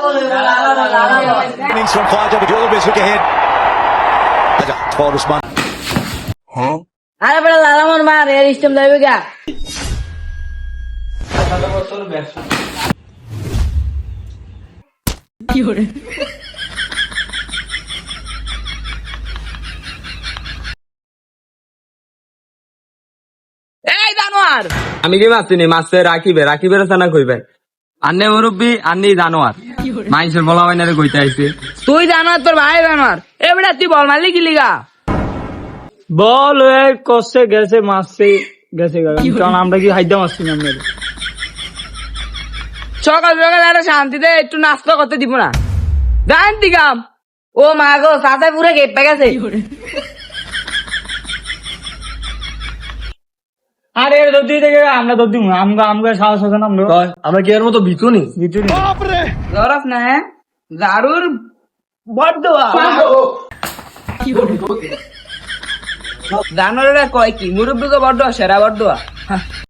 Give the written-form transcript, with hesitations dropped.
From Khawaja Abdul look ahead. Aja, Paul Usman. আরে বেটা লালামন মার এর স্টেম যাইবে গা কি করে এই জানোয়ার আমি কি মাছ চিনি মাছে রাখিবের সানা কইবে আন্নে মুরব্বি আন্নি জানোয়ার মাইসের বলা হয় না রে কইতে আইছে তুই জানোয়ার তোর ভাই জানোয়ার এ বেটা তুই বল মারলি কি লিগা বল কষে গেছে মারছে গেছে কারণ আমরা কি হাইদা মারছি না আমরা সকাল সকাল একটা শান্তিতে একটু নাস্তা করতে দিব না জান দিগাম ও মা গো সাথে পুরো গেপে গেছে আরে যদি দেখে আমরা তো দিব আমরা সাহস আছে না আমরা কি এর মতো বিচুনি লরফ না হ্যাঁ জারুর বড়দোয়া জানোয়াররা কয় কি মুরব্বীকে বড়দোয়া সেরা বড়দোয়া